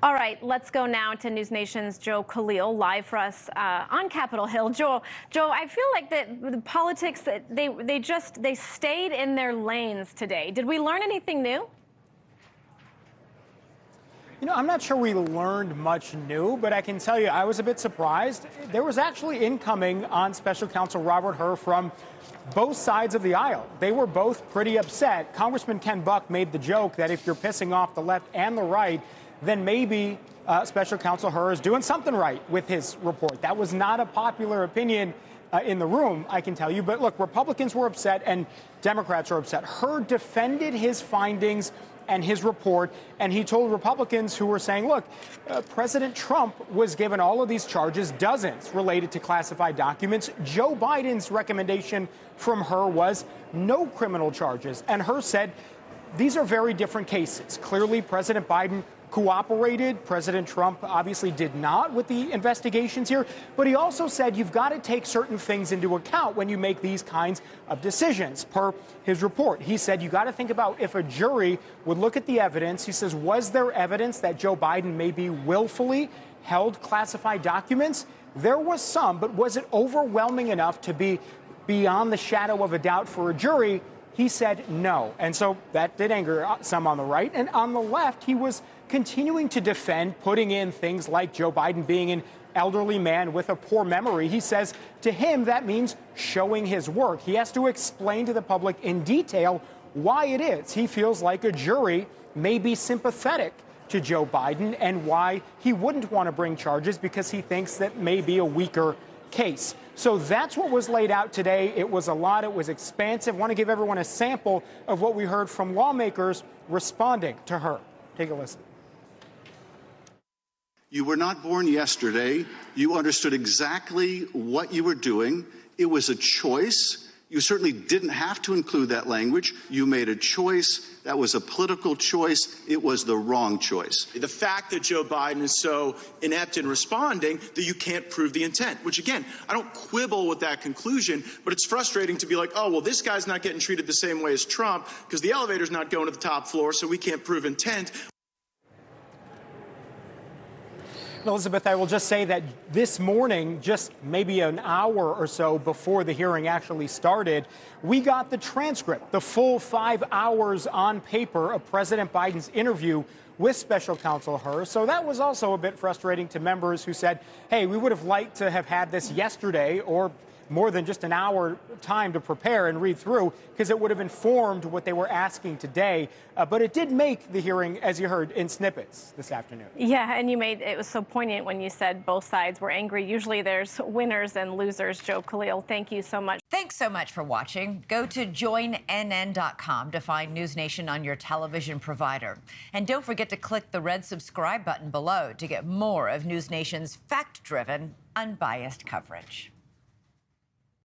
All right, let's go now to News Nation's Joe Khalil, live for us on Capitol Hill. Joe, I feel like the politics, they stayed in their lanes today. Did we learn anything new? You know, I'm not sure we learned much new, but I can tell you I was a bit surprised. There was actually incoming on Special Counsel Robert Hur from both sides of the aisle. They were both pretty upset. Congressman Ken Buck made the joke that if you're pissing off the left and the right, then maybe Special Counsel Hur is doing something right with his report. That was not a popular opinion in the room, I can tell you. But look, Republicans were upset and Democrats are upset. Hur defended his findings and his report, and he told Republicans who were saying, look, President Trump was given all of these charges, dozens related to classified documents. Joe Biden's recommendation from Hur was no criminal charges. And Hur said, these are very different cases. Clearly, President Biden cooperated. President Trump obviously did not with the investigations here. But he also said you've got to take certain things into account when you make these kinds of decisions. Per his report, he said you got to think about if a jury would look at the evidence. He says, was there evidence that Joe Biden maybe willfully held classified documents? There was some, but was it overwhelming enough to be beyond the shadow of a doubt for a jury? He said no. And so that did anger some on the right. And on the left, he was continuing to defend putting in things like Joe Biden being an elderly man with a poor memory. He says to him that means showing his work. He has to explain to the public in detail why it is he feels like a jury may be sympathetic to Joe Biden and why he wouldn't want to bring charges because he thinks that may be a weaker case. So that's what was laid out today. It was a lot. It was expansive. I want to give everyone a sample of what we heard from lawmakers responding to Hur. Take a listen. You were not born yesterday. You understood exactly what you were doing. It was a choice. You certainly didn't have to include that language. You made a choice. That was a political choice. It was the wrong choice. The fact that Joe Biden is so inept in responding that you can't prove the intent, which, again, I don't quibble with that conclusion, but it's frustrating to be like, oh, well, this guy's not getting treated the same way as Trump because the elevator's not going to the top floor, so we can't prove intent. Elizabeth, I will just say that this morning, just maybe an hour or so before the hearing actually started, we got the transcript, the full 5 hours on paper of President Biden's interview with Special Counsel Hur. So that was also a bit frustrating to members who said, hey, we would have liked to have had this yesterday or more than just an hour time to prepare and read through because it would have informed what they were asking today. But it did make the hearing, as you heard, in snippets this afternoon. Yeah, and it was so poignant when you said both sides were angry. Usually there's winners and losers. Joe Khalil, thank you so much. Thanks so much for watching. Go to joinnn.com to find News Nation on your television provider. And don't forget to click the red subscribe button below to get more of News Nation's fact-driven, unbiased coverage.